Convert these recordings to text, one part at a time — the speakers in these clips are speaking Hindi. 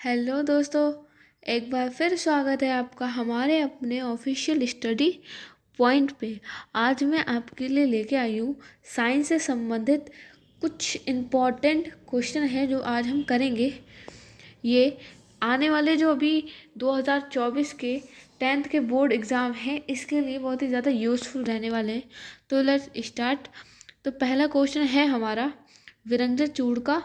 हेलो दोस्तों, एक बार फिर स्वागत है आपका हमारे अपने ऑफिशियल स्टडी पॉइंट पे। आज मैं आपके लिए लेके आई हूँ साइंस से संबंधित कुछ इम्पॉर्टेंट क्वेश्चन हैं जो आज हम करेंगे। ये आने वाले जो अभी 2024 के 10th के बोर्ड एग्ज़ाम हैं, इसके लिए बहुत ही ज़्यादा यूज़फुल रहने वाले हैं। तो लेट्स स्टार्ट। तो पहला क्वेश्चन है हमारा, विरंजन चूर्ण का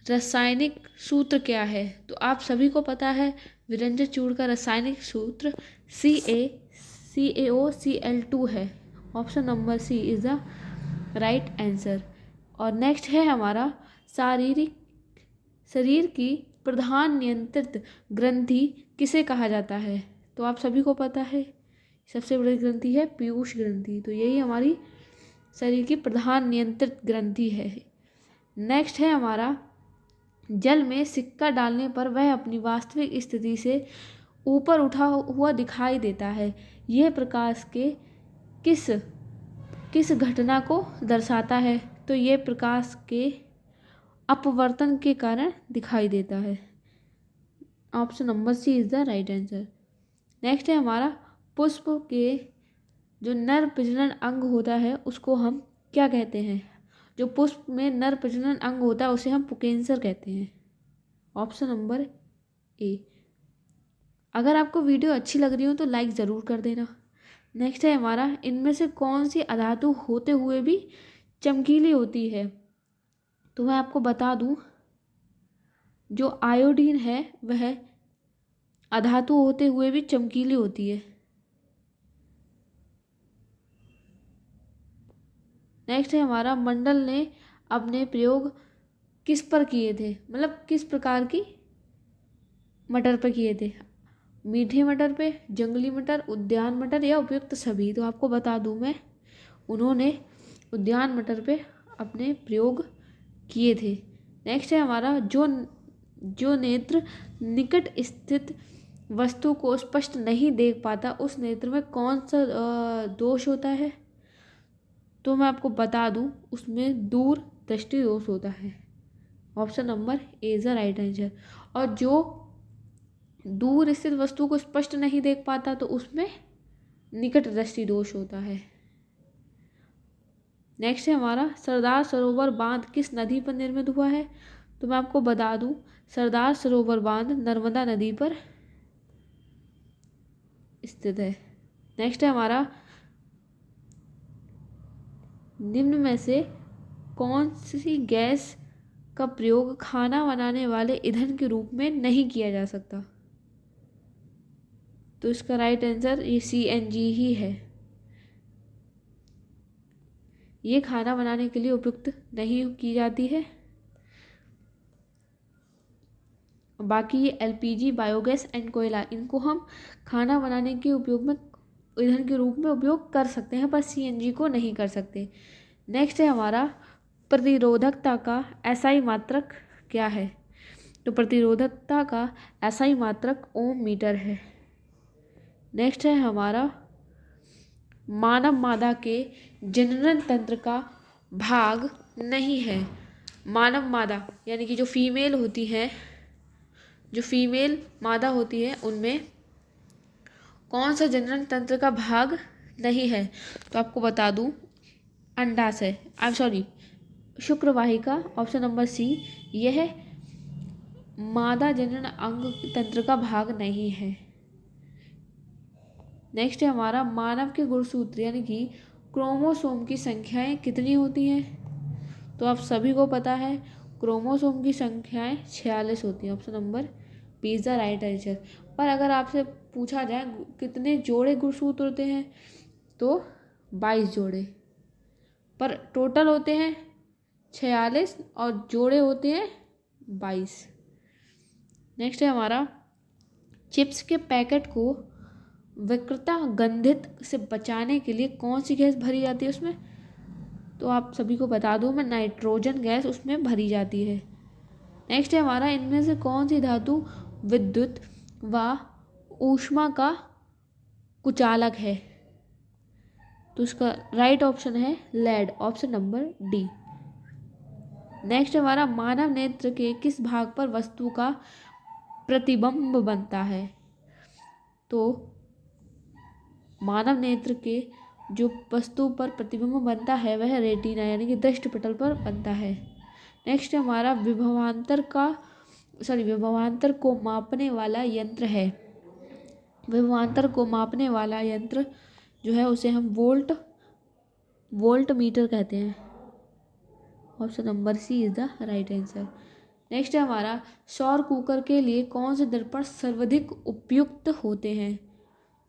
रासायनिक सूत्र क्या है? तो आप सभी को पता है विरंजन चूर्ण का रासायनिक सूत्र CaCaOCl2 है। Option number C is the right answer. और नेक्स्ट है हमारा, शरीर की प्रधान नियंत्रित ग्रंथि किसे कहा जाता है? तो आप सभी को पता है सबसे बड़ी ग्रंथि है पीयूष ग्रंथि। तो यही हमारी शरीर की प्रधान नियंत्रित ग्रंथि है। नेक्स्ट है हमारा, जल में सिक्का डालने पर वह अपनी वास्तविक स्थिति से ऊपर उठा हुआ दिखाई देता है। यह प्रकाश के किस किस घटना को दर्शाता है? तो यह प्रकाश के अपवर्तन के कारण दिखाई देता है। Option number C is the right answer. Next है हमारा, पुष्प के जो नर प्रजनन अंग होता है उसको हम क्या कहते हैं? जो पुष्प में नर प्रजनन अंग होता है उसे हम पुकेंसर कहते हैं। Option number A. अगर आपको वीडियो अच्छी लग रही हो तो लाइक ज़रूर कर देना। नेक्स्ट है हमारा, इनमें से कौन सी अधातु होते हुए भी चमकीली होती है? तो मैं आपको बता दूं, जो आयोडीन है वह अधातु होते हुए भी चमकीली होती है। नेक्स्ट है हमारा, मंडल ने अपने प्रयोग किस पर किए थे? मतलब किस प्रकार की मटर पर किए थे? मीठे मटर पे, जंगली मटर, उद्यान मटर या उपयुक्त सभी? तो आपको बता दूं मैं, उन्होंने उद्यान मटर पे अपने प्रयोग किए थे। नेक्स्ट है हमारा, जो नेत्र निकट स्थित वस्तु को स्पष्ट नहीं देख पाता उस नेत्र में कौन सा दोष होता है? तो मैं आपको बता दूं, उसमें दूर दृष्टि दोष होता है। Option number A is the right answer. और जो दूर स्थित वस्तु को स्पष्ट नहीं देख पाता तो उसमें निकट दृष्टि दोष होता है। नेक्स्ट है हमारा, सरदार सरोवर बांध किस नदी पर निर्मित हुआ है? तो मैं आपको बता दूं, सरदार सरोवर बांध नर्मदा नदी पर स्थित है। नेक्स्ट है हमारा, निम्न में से कौन सी गैस का प्रयोग खाना बनाने वाले ईंधन के रूप में नहीं किया जा सकता? तो इसका राइट आंसर ये CNG ही है। ये खाना बनाने के लिए उपयुक्त नहीं की जाती है। बाकी ये LPG, बायोगैस एंड कोयला, इनको हम खाना बनाने के उपयोग में ईंधन के रूप में उपयोग कर सकते हैं, पर CNG को नहीं कर सकते। नेक्स्ट है हमारा, प्रतिरोधकता का SI मात्रक क्या है? तो प्रतिरोधकता का SI मात्रक ओम मीटर है। नेक्स्ट है हमारा, मानव मादा के जनन तंत्र का भाग नहीं है। मानव मादा यानी कि जो फीमेल मादा होती है उनमें कौन सा जनन तंत्र का भाग नहीं है? तो आपको बता दूं, अंडाशय, शुक्रवाहिका। ऑप्शन नंबर सी, यह मादा जनन अंग तंत्र का भाग नहीं है। नेक्स्ट है हमारा, मानव के गुणसूत्र यानी कि क्रोमोसोम की संख्याएं कितनी होती हैं? तो आप सभी को पता है क्रोमोसोम की संख्याएं 46 होती हैं। Option number B is the right answer. पर अगर आपसे पूछा जाए कितने जोड़े गुणसूत्र होते हैं, तो 22 जोड़े, पर टोटल होते हैं 46 और जोड़े होते हैं 22। नेक्स्ट है हमारा, चिप्स के पैकेट को विकृता गंधित से बचाने के लिए कौन सी गैस भरी जाती है उसमें? तो आप सभी को बता दूं मैं, नाइट्रोजन गैस उसमें भरी जाती है। नेक्स्ट है हमारा, इनमें से कौन सी धातु विद्युत व ऊष्मा का कुचालक है? तो इसका राइट ऑप्शन है lead. Option number D. Next हमारा, मानव नेत्र के किस भाग पर वस्तु का प्रतिबिंब बनता है। तो मानव नेत्र के जो वस्तु पर प्रतिबिंब बनता है वह रेटिना यानी कि दृष्टिपटल पर बनता है। नेक्स्ट हमारा विभवांतर को मापने वाला यंत्र है। विभवांतर को मापने वाला यंत्र जो है उसे हम वोल्ट मीटर कहते हैं। Option number C is the right answer. Next है हमारा सौर कुकर के लिए कौन से दर्पण सर्वाधिक उपयुक्त होते हैं।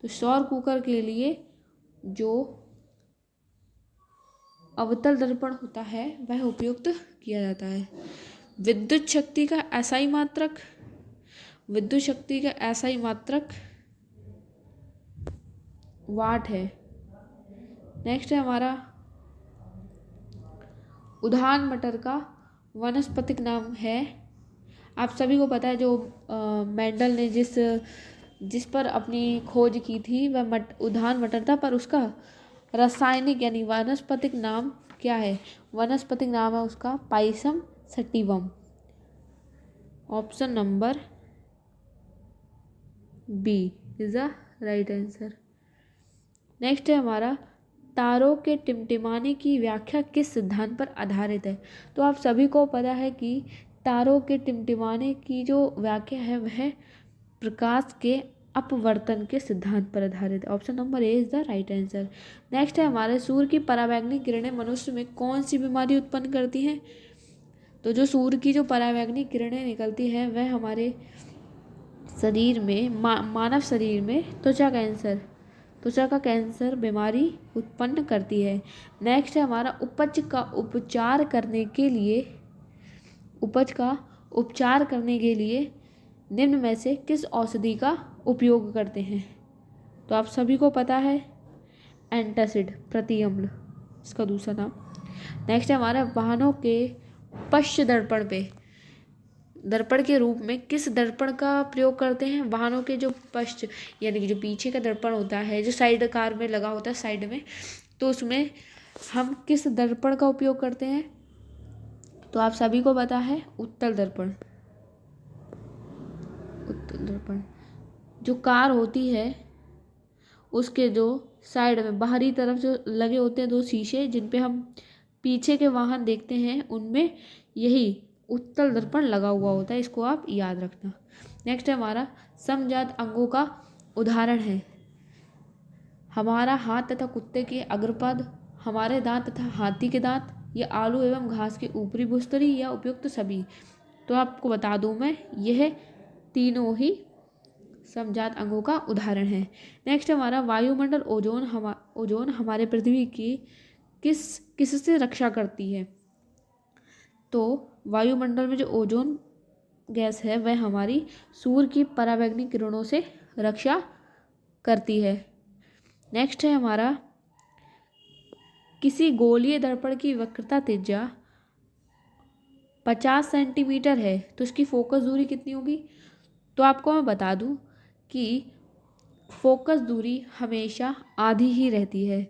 तो सौर कुकर के लिए जो अवतल दर्पण होता है वह उपयुक्त किया जाता है। विद्युत शक्ति का एसआई मात्रक वाट है। नेक्स्ट है हमारा उद्यान मटर का वानस्पतिक नाम है। आप सभी को पता है जो मेंडल ने जिस पर अपनी खोज की थी वह उद्यान मटर था, पर उसका रासायनिक यानी वानस्पतिक नाम क्या है। वानस्पतिक नाम है उसका Pisum sativum. Option number B is the right answer. Next है हमारा तारों के टिमटिमाने की व्याख्या किस सिद्धांत पर आधारित है। तो आप सभी को पता है कि तारों के टिमटिमाने की जो व्याख्या है वह प्रकाश के अपवर्तन के सिद्धांत पर आधारित है। Option number A is the right answer. Next है हमारे सूर्य की परावैंगनिक किरणें मनुष्य में कौन सी बीमारी उत्पन्न करती हैं। तो जो सूर्य की जो परावैंगनिक किरणें निकलती हैं वह हमारे शरीर में मानव शरीर में त्वचा का कैंसर बीमारी उत्पन्न करती है। नेक्स्ट है हमारा उपज का उपचार करने के लिए निम्न में से किस औषधि का उपयोग करते हैं। तो आप सभी को पता है एंटासिड प्रतिअम्ल इसका दूसरा नाम। नेक्स्ट है हमारा वाहनों के पश्च दर्पण के रूप में किस दर्पण का प्रयोग करते हैं। वाहनों के जो पश्च यानी कि जो पीछे का दर्पण होता है जो साइड कार में लगा होता है साइड में, तो उसमें हम किस दर्पण का उपयोग करते हैं। तो आप सभी को पता है उत्तल दर्पण। जो कार होती है उसके जो साइड में बाहरी तरफ जो लगे होते हैं दो शीशे जिन पे हम पीछे के वाहन देखते हैं उनमें यही उत्तल दर्पण लगा हुआ होता है। इसको आप याद रखना। नेक्स्ट है हमारा समजात अंगों का उदाहरण है। हमारा हाथ तथा कुत्ते के अग्रपद, हमारे दांत तथा हाथी के दांत, या आलू एवं घास के ऊपरी भूस्तरी, या उपयुक्त सभी। तो आपको बता दूं मैं यह तीनों ही समजात अंगों का उदाहरण है। नेक्स्ट हमारा वायुमंडल ओजोन हमारे पृथ्वी की किससे रक्षा करती है। तो वायुमंडल में जो ओजोन गैस है वह हमारी सूर्य की परावैंगनिक किरणों से रक्षा करती है। नेक्स्ट है हमारा किसी गोलीय दर्पण की वक्रता त्रिज्या 50 सेंटीमीटर है तो इसकी फोकस दूरी कितनी होगी। तो आपको मैं बता दूं कि फोकस दूरी हमेशा आधी ही रहती है,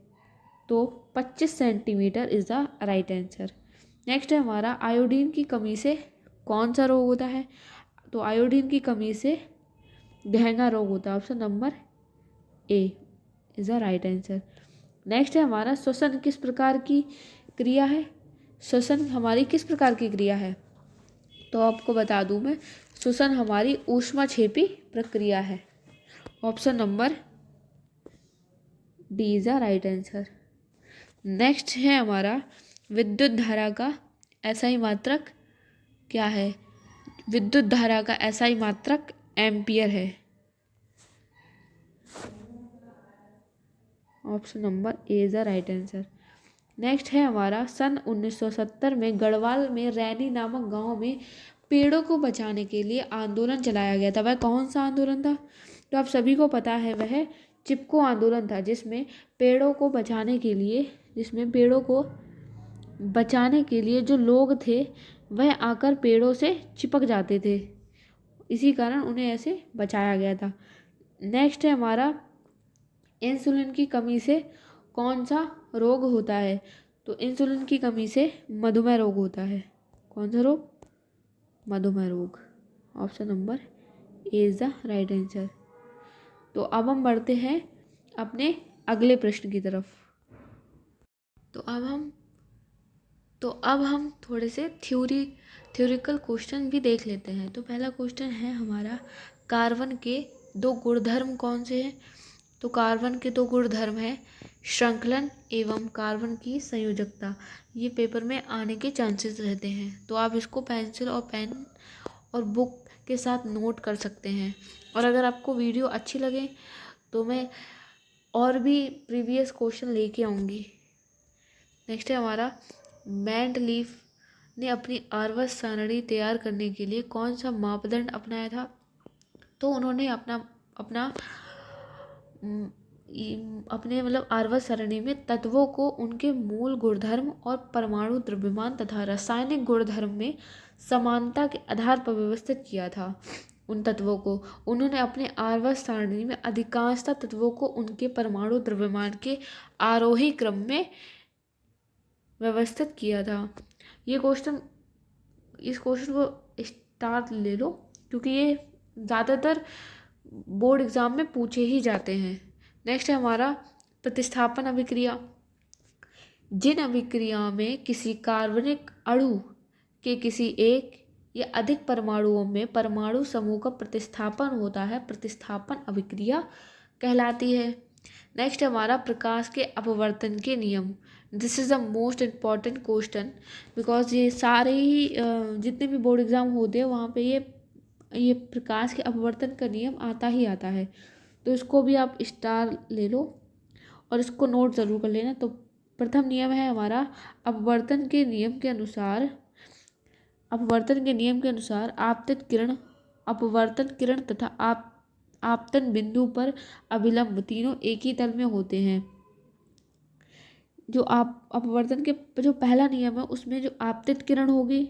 तो 25 centimetre is the right answer. Next है हमारा आयोडीन की कमी से कौन सा रोग होता है। तो आयोडीन की कमी से गहना रोग होता है। Option number A is the right answer. Next है हमारा श्वसन किस प्रकार की क्रिया है। श्वसन हमारी किस प्रकार की क्रिया है। तो आपको बता दूं मैं श्वसन हमारी ऊष्माक्षेपी प्रक्रिया है। Option number D is the right answer. Next है हमारा विद्युत धारा का एसआई मात्रक क्या है। विद्युत धारा का एसआई मात्रक एम्पियर है। Option number A is the right answer. Next है हमारा सन 1970 में गढ़वाल में रैनी नामक गांव में पेड़ों को बचाने के लिए आंदोलन चलाया गया था। वह कौन सा आंदोलन था। तो आप सभी को पता है वह चिपको आंदोलन था, जिसमें पेड़ों को बचाने के लिए जो लोग थे वह आकर पेड़ों से चिपक जाते थे, इसी कारण उन्हें ऐसे बचाया गया था। नेक्स्ट है हमारा इंसुलिन की कमी से कौन सा रोग होता है। तो इंसुलिन की कमी से मधुमेह रोग होता है। कौन सा रोग। मधुमेह रोग। Option number A is the right answer. तो अब हम बढ़ते हैं अपने अगले प्रश्न की तरफ। तो अब हम थोड़े से थ्योरिकल क्वेश्चन भी देख लेते हैं। तो पहला क्वेश्चन है हमारा, कार्बन के दो गुणधर्म कौन से हैं? तो कार्बन के दो गुणधर्म हैं श्रृंखलन एवं कार्बन की संयोजकता। ये पेपर में आने के चांसेस रहते हैं, तो आप इसको पेंसिल और पेन और बुक के साथ नोट कर सकते हैं। और अगर आपको वीडियो अच्छी लगे तो मैं और भी प्रीवियस क्वेश्चन लेके आऊँगी। नेक्स्ट है हमारा, मेंडलीफ ने अपनी आवर्त सारणी तैयार करने के लिए कौन सा मापदंड अपनाया था? तो उन्होंने अपने मतलब आवर्त सारणी में तत्वों को उनके मूल गुणधर्म और परमाणु द्रव्यमान तथा रासायनिक गुणधर्म में समानता के आधार पर व्यवस्थित किया था। उन तत्वों को उन्होंने अपने आवर्त सारणी में अधिकांशतः तत्वों को उनके परमाणु द्रव्यमान के आरोही क्रम में व्यवस्थित किया था। इस क्वेश्चन को स्टार ले लो, क्योंकि ये ज़्यादातर बोर्ड एग्जाम में पूछे ही जाते हैं। नेक्स्ट है हमारा प्रतिस्थापन अभिक्रिया। जिन अभिक्रिया में किसी कार्बनिक अणु के किसी एक या अधिक परमाणुओं में परमाणु समूह का प्रतिस्थापन होता है, प्रतिस्थापन अभिक्रिया कहलाती है। नेक्स्ट हमारा प्रकाश के अपवर्तन के नियम। This is the most important question, because ये सारे ही जितने भी बोर्ड एग्ज़ाम होते हैं वहाँ पे ये प्रकाश के अपवर्तन का नियम आता ही आता है। तो इसको भी आप स्टार ले लो और इसको नोट ज़रूर कर लेना। तो प्रथम नियम है हमारा, अपवर्तन के नियम के अनुसार आपतित किरण, अपवर्तन किरण तथा आपतन बिंदु पर अभिलंब तीनों एक ही तल में होते हैं। जो अपवर्तन के जो पहला नियम है उसमें जो आपतित किरण होगी,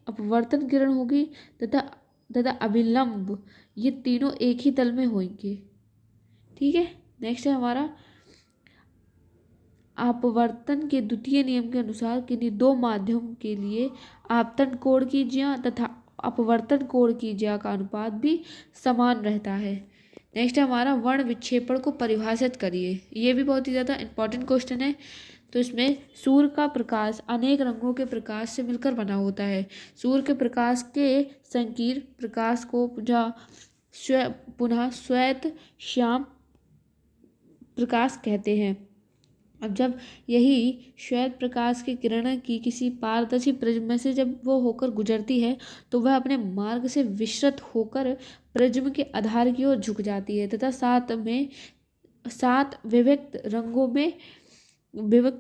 अपवर्तन किरण होगी तथा अभिलंब, ये तीनों एक ही तल में होंगे। ठीक है। नेक्स्ट है हमारा, अपवर्तन के द्वितीय नियम के अनुसार किन्हीं दो माध्यम के लिए आपतन कोण की ज्या तथा अपवर्तन कोण की ज्या का अनुपात भी समान रहता है। नेक्स्ट है हमारा, वर्ण विक्षेपण को परिभाषित करिए। ये भी बहुत ही ज़्यादा इंपॉर्टेंट क्वेश्चन है। तो इसमें सूर्य का प्रकाश अनेक रंगों के प्रकाश से मिलकर बना होता है। सूर्य के प्रकाश के संकीर्ण प्रकाश को पुनः श्वेत श्याम प्रकाश कहते हैं। अब जब यही श्वेत प्रकाश की किरणें की किसी पारदर्शी प्रिज्म में से जब वो होकर गुजरती है तो वह अपने मार्ग से विश्रित होकर प्रिज्म के आधार की ओर झुक जाती है तथा सात विविक्त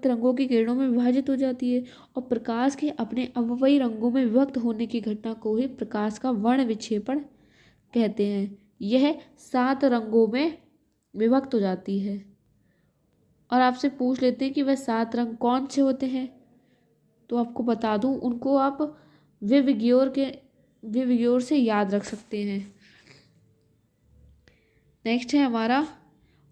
रंगों की किरणों में विभाजित हो जाती है। और प्रकाश के अपने अवयवी रंगों में विभक्त होने की घटना को ही प्रकाश का वर्ण विक्षेपण कहते हैं। यह 7 रंगों में विभक्त हो जाती है। और आपसे पूछ लेते हैं कि वह 7 रंग कौन से होते हैं। तो आपको बता दूं, उनको आप विविग्योर से याद रख सकते हैं। नेक्स्ट है हमारा,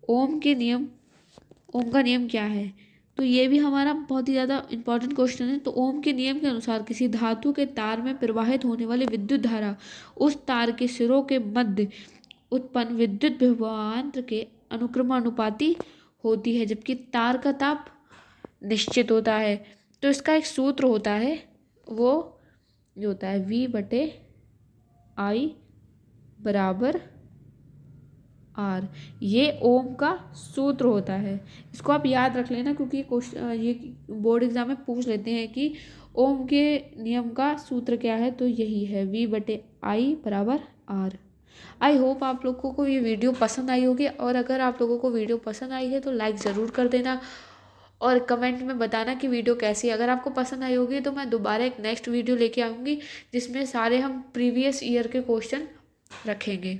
ओम का नियम क्या है? तो ये भी हमारा बहुत ही ज़्यादा इंपॉर्टेंट क्वेश्चन है। तो ओम के नियम के अनुसार किसी धातु के तार में प्रवाहित होने वाली विद्युत धारा उस तार के सिरों के मध्य उत्पन्न विद्युत विभवांतर के अनुक्रमानुपाती होती है, जबकि तार का ताप निश्चित होता है। तो इसका एक सूत्र होता है, वो जो होता है V/I = R। ये ओम का सूत्र होता है। इसको आप याद रख लेना, क्योंकि ये बोर्ड एग्जाम में पूछ लेते हैं कि ओम के नियम का सूत्र क्या है। तो यही है V/I = R। आई होप आप लोगों को ये वीडियो पसंद आई होगी, और अगर आप लोगों को वीडियो पसंद आई है तो लाइक ज़रूर कर देना और कमेंट में बताना कि वीडियो कैसी है। अगर आपको पसंद आई होगी तो मैं दोबारा एक नेक्स्ट वीडियो लेके आऊँगी जिसमें सारे हम प्रीवियस ईयर के क्वेश्चन रखेंगे।